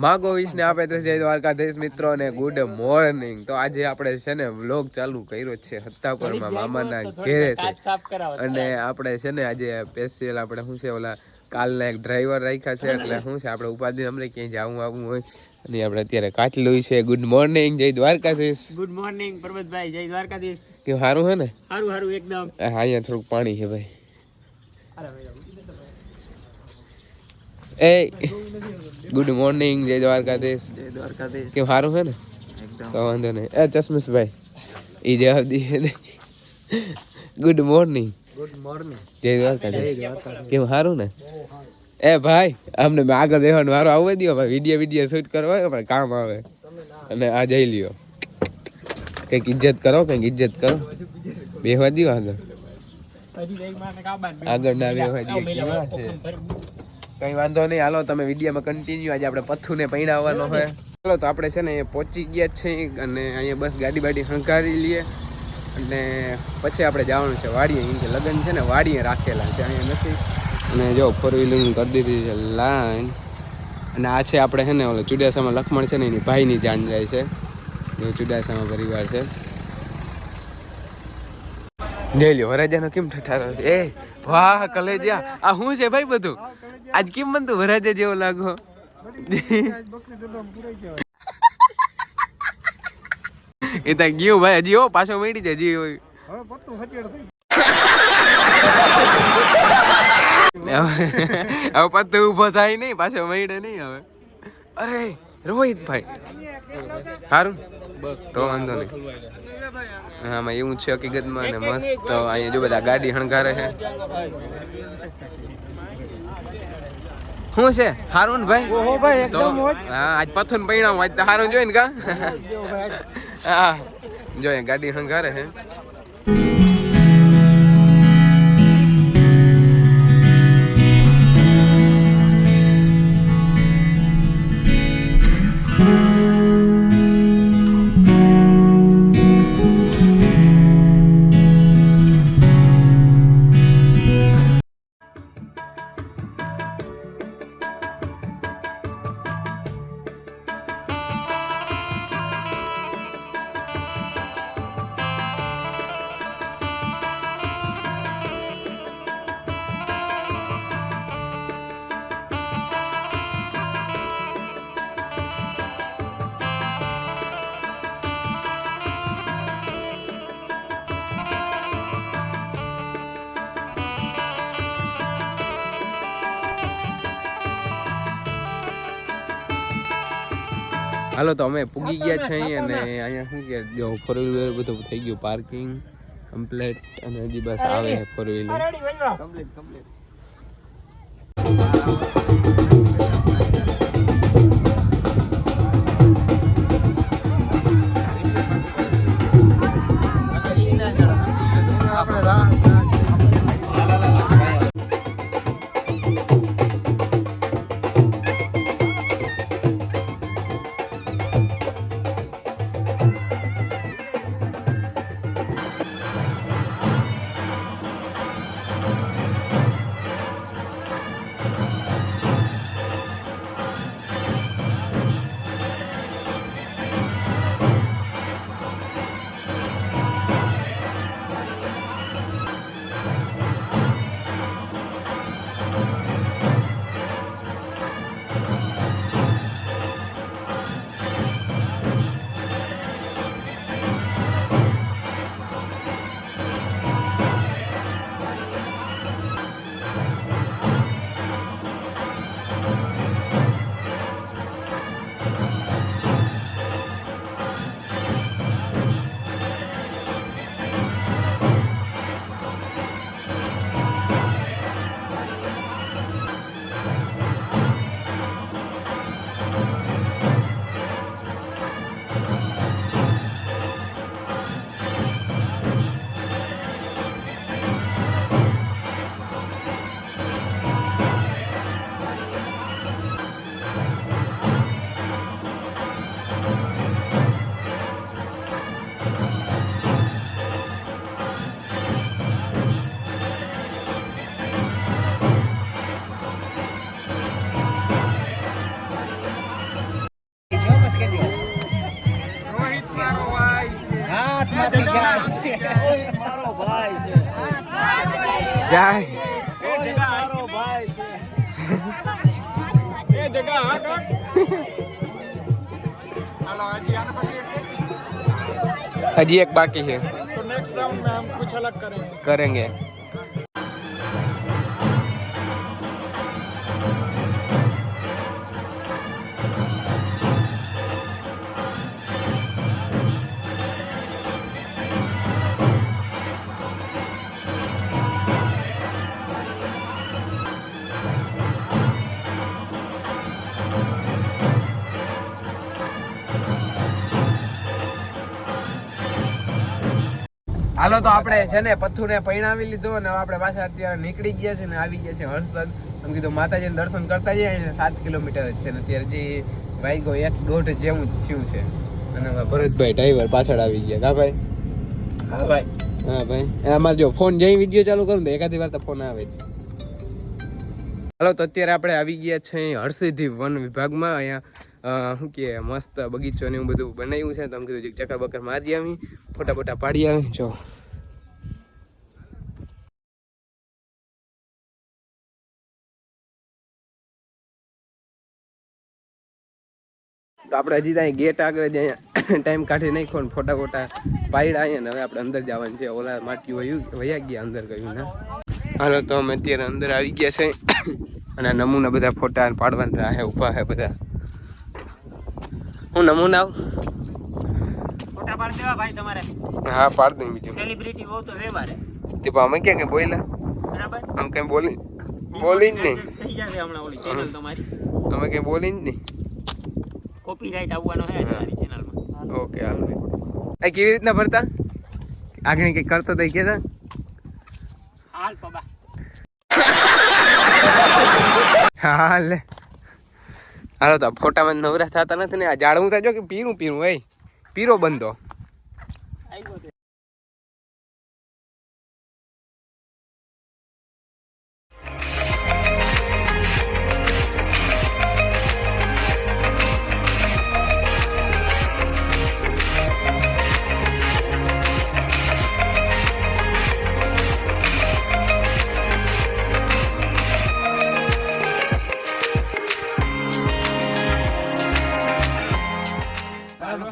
માગો વિશને આપે તો જય દ્વારકાધીશ મિત્રો ને ગુડ મોર્નિંગ. તો આજે આપણે છે ને વ્લોગ ચાલુ કર્યો છે હત્તાપરમાં મામાના ઘેરેથી. અને આપણે છે ને આજે સ્પેશિયલ આપણે શું છે ઓલા કાલના એક ડ્રાઈવર રાખ્યા છે એટલે શું છે આપણે ઉપાધિ અમને ક્યાંય જવું આવવું હોય અને આપણે અત્યારે કાચલું છે. ગુડ મોર્નિંગ, જય દ્વારકાધીશ. ગુડ મોર્નિંગ પરબતભાઈ, જય દ્વારકાધીશ. કેવું સારું છે ને? સારું સારું એકદમ. હા, અહીંયા થોડુંક પાણી છે ભાઈ. એ ગુડ મોર્નિંગ, જય દ્વારકાધીશ. જય દ્વારકાધીશ. કેવું સારું છે ને? એકદમ. તો વાંધો નહીં. એ ચશ્મીશભાઈ એ જવાબ દઈએ ને. Good morning. ગુડ મોર્નિંગ, જય દ્વારકાધીશ. કેવું સારું ને? એ ભાઈ અમને આગળ દેવાનું મારું આવવા દો ભાઈ. વિડીયો શૂટ કરવા હોય કામ આવે અને આ જઈ લ્યો. કંઈક ઇજ્જત કરો, કંઈક ઇજ્જત કરો. બેહવા દો આગળ. આગળ ના બેહવા દો. કેવા છે? કઈ વાંધો નહીં, હાલો તમે વિડીયોમાં કન્ટિન્યુ. આજે આપણે પથ્થુને પૈણાવવાનો હોય. ચાલો તો આપણે છે ને એ પહોંચી ગયા છે અને અહીંયા બસ ગાડી બાડી હંકારી લઈએ અને પછી આપણે જવાનું છે વાડીએ. એમ કે લગ્ન છે ને વાડીએ રાખેલા છે, અહીંયા નથી. અને જો ફોર વ્હીલર કરી દીધી છે લાઈન. અને આ છે આપણે છે ને ઓલો ચુડાસામાં લખમણ છે ને એની ભાઈની જાન જાય છે. જો ચુડાસામાં પરિવાર છે. જઈ લ્યો વરાજાનો કેમ ઠઠારો છે? એ વાહ કલેજા, આ શું છે ભાઈ બધું? આજ કેમ બનતું વરાજા જેવો લાગો? એ ત્યાં ગયું ભાઈ, હજી હો પાછો મળી જાય હજી હોય. હવે પત્તું ઉભો થાય નહીં, પાછો મળે નહીં હવે. અરે રોહિતભાઈ સારું બસ તો વાંધો નહીં. આમાં એવું છે હકીકતમાં ને મસ્ત અહીંયા જો બધા ગાડી હણગારે છે. શું છે હારું ને ભાઈ? તો હા આજ પથ્થર પૈણાવું આજ તો હારું જોઈ ને કા? હા જોઈએ ગાડી હંગારે છે. હાલો તો અમે પૂગી ગયા છે અને અહીંયા શું કે જો ફોર વ્હીલર બધું થઈ ગયું પાર્કિંગ કમ્પ્લીટ અને હજી બસ આવે છે ફોર વ્હીલર કમ્પ્લીટ. મારો ભાઈ છે. જાય મારો ભાઈ છે. એ જગા હા કાક. હાલો હજી આના પછી હજી એક બાકી है तो नेक्स्ट राउंड में हम कुछ अलग करेंगे. करेंगे. હાલો તો આપણે છે ને પથ્થુને પૈણાવી લીધો અને હવે આપણે પાછા અત્યારે નીકળી ગયા છે ને આવી ગયા છે હર્ષદ. એમ કીધું માતાજીને દર્શન કરતા જઈએ. 7 કિલોમીટર જ છે ને અત્યારે જે વાગ્યો 1-1.5 જેવું જ થયું છે. અને ભરતભાઈ ડ્રાઈવર પાછળ આવી ગયા. કા ભાઈ? હા ભાઈ. હા ભાઈ. અમારે જો ફોન જઈ વિડીયો ચાલુ કરું તો એકાદી વાર તો ફોન આવે છે. હાલો તો અત્યારે આપણે આવી ગયા છે હરસિદ્ધિ વન વિભાગમાં. અહીંયા શું કે મસ્ત બગીચો ને એવું બધું બનાવ્યું છે. તો કીધું ચક્કર બક્કર મારી આવી, ફોટા પાડી આવી. જો તો આપણે હજી ત્યાં ગેટ આગળ જ અહીંયા ટાઈમ કાઢી નાખ્યો ને ફોટા પાડ્યા અહીંયા ને હવે આપણે અંદર જવાનું છે. ઓલા માટીઓ વયા ગયા અંદર ગયું ને. હાલો તો અમે અત્યારે અંદર આવી ગયા છે અને નમૂના બધા ફોટા પાડવાના રાહે ઊભા છે બધા. હું નમૂના ફોટા પાડ દેવા ભાઈ તમારે. હા પાડ દઉં. બીજું સેલિબ્રિટી બહુ તો વ્યવહાર હે. તે અમે ક્યાં બોલ્યા? બરાબર. આમ કઈ બોલી જ નહીં. થઈ જશે હમણાં ઓલી ચેનલ તમારી. અમે કઈ બોલી જ નહીં. કોપીરાઈટ આવવાનો છે તમારી ચેનલમાં. ઓકે હાલો. આ કેવી રીતના ભરતા? આગળ કઈ કરતો તો કેતા હાલ પબા. હા લે. હાલો તો ફોટામાં નવરા થતા નથી ને. આ જાડવું થાય જો કે પીરું એ પીરો બંધો.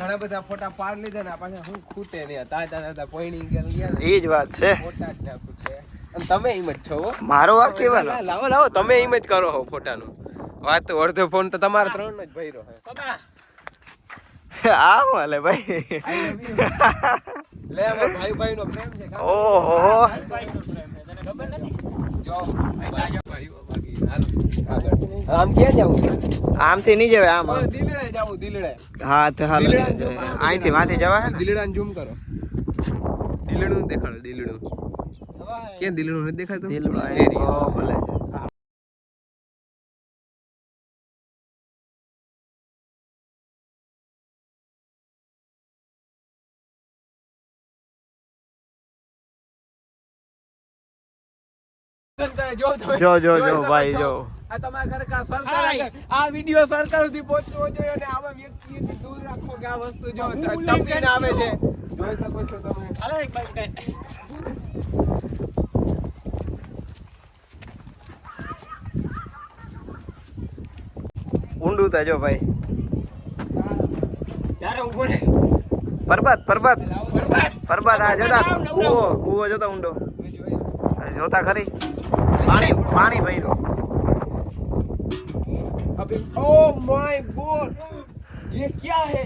ઘણા બધા ફોટા પાડ લીધા ને પાછા હું ખૂટે નહીં. તાતા પોઈણી ગયા એ જ વાત છે. ફોટા જ ના ખૂટે. અને તમે એમ જ છો. મારો વાક કેવાનો? લાવો તમે એમ જ કરો હો ફોટાનું. વાત તો અડધો ફોન તો તમારા 3 નો જ ભર્યો છે. પબા. આવો લે ભાઈ. લે ભાઈ નો પ્રેમ છે. ઓહો ભાઈ નો પ્રેમ છે. તને ખબર નથી? જો આમ ક્યાં જાવું? આમથી નહીં જવાય. આમ દિલડે જાવું. દિલડે. હા તો હાલ અહીંથી વાંથી જવાય ને. દિલડાને ઝૂમ કરો. દિલડું દેખાડો. દિલડું ક્યાં? દિલડું નથી દેખાતું. ભલે. જો ભાઈ જો. આ તમારા સરકાર આ વિડિયો સરકાર સુધી પહોંચવો જોઈએ અને આવા વ્યક્તિઓથી દૂર રાખો કે આ વસ્તુ જો ટપીને આવે છે. જોઈ શકો છો તમે. હાલો એક બાઈક. ઊંડું તા જો ભાઈ. ત્યારે ઊભો રે. પરબત આ જોતા કૂવો જોતા ઊંડો જોતા ખરી. પાણી ભર્યો. अभी ओह माय गॉड ये क्या है?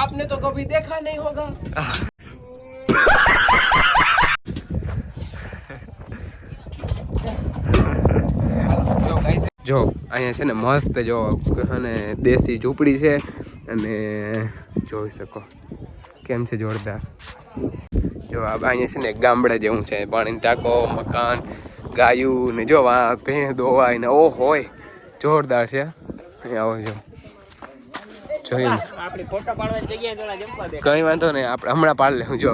आपने तो कभी देखा नहीं होगा. જો અહીંયા છે ને મસ્ત જો અને દેશી ઝૂંપડી છે અને જોઈ શકો કેમ છે જોરદાર. જો અહીંયા છે ને ગામડા જેવું છે. પાણીનો ટાંકો, મકાન, ગાયું ને જો આ ભેં દોવાય ને ઓ હોય જોરદાર છે. અહીંયા આવો જો જોયું. આપણી ફોટો પાડવાની જગ્યાએ થોડા જમવા દે. કઈ વાંધો નહીં આપણે હમણાં પાડ લેવું. જો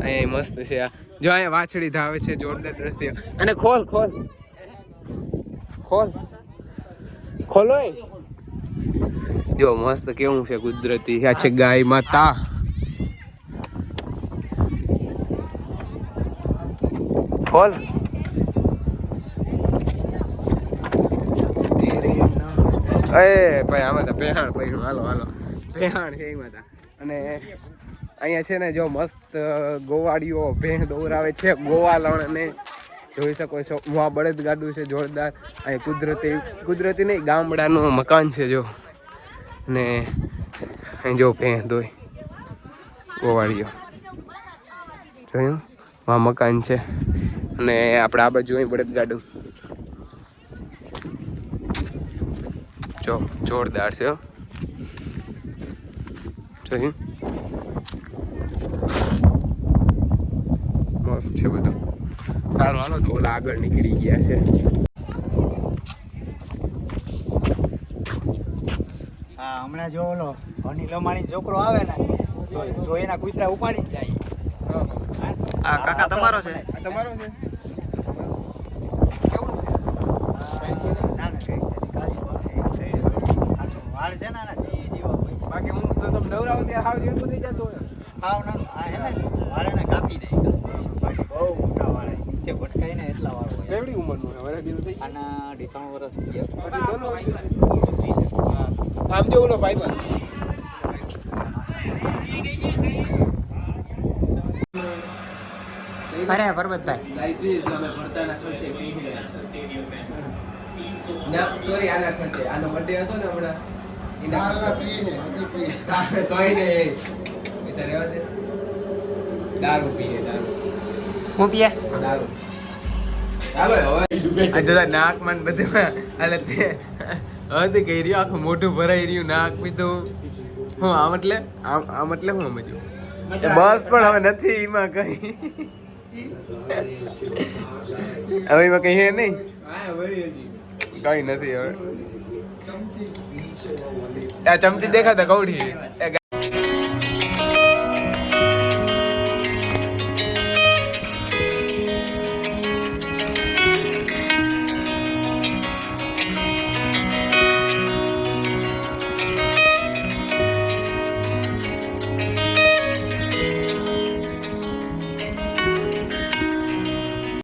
અહીંયા મસ્ત છે. જો અહીંયા વાછડી ધાવે છે. જોરદાર દ્રશ્ય. અને ખોલ જો મસ્ત કેવું છે કુદરતી. આ છે ગાય માતા. ખોલ એ ભાઈ આમાં તો પેહાણ પૈણું હાલો હાલો પેહાણ છે એમાં તા. અને અહીંયા છે ને જો મસ્ત ગોવાળીઓ ભેં દોરાવે છે ગોવાલણ અને જોઈ શકો છો આ બળદ ગાડું છે જોરદાર. અહીં કુદરતી નહીં ગામડાનું મકાન છે જો. ને અહીં જો ભેં દોય ગોવાળીઓ જોયું આ મકાન છે. અને આપણે આ બાજુ અહીં બળદ ગાડું જો જોરદાર છે હો. જોયું મસ્ત છે બધું. સારું હાલો તો ઓલા આગળ નીકળી ગયા છે. હા હમણાં જો ઓલો હની લમાણી છોકરો આવે ને તો એના કૂતરા ઉપાડી જ જાય. આ કાકા તમારો છે? આ તમારો છે? ના ના વાળ છે ને આના સિંહ જેવા હોય. બાકી હું તો તમે નવરાવો ત્યારે હાવ જેવું થઈ જતું હોય. હાવ નાનું આ હે ને વાળ એને કાપી દે. બાકી બહુ મોટા વાળ નીચે ભટકાય ને એટલા વાળ હોય. કેવડી ઉંમરનું છે? વરસ જેવું થઈ આના 2-3 વર્ષ થઈ ગયા. હા આમ જો ઓલો ભાઈ પણ અરે પરબતભાઈ લાઇસન્સ અમે ભરતાના ખર્ચે પી ગયા. ના સોરી આના ખર્ચે આનો બર્થડે હતો ને હમણાં એના તોય ને એ તો રહેવા દે. દારૂ પીએ દારૂ હું પીએ દારૂ ચાલો હવે આ જો નાકમાં ને બધું એટલે તે હવે કહી રહ્યું આખું મોઢું ભરાઈ રહ્યું નાક પીધું. હું આમ એટલે આમ એટલે હું સમજ્યું બસ પણ હવે નથી એમાં કઈ હવે એમાં કઈ હે નહીં કઈ નથી હવે. આ ચમચી દેખાતા કૌડી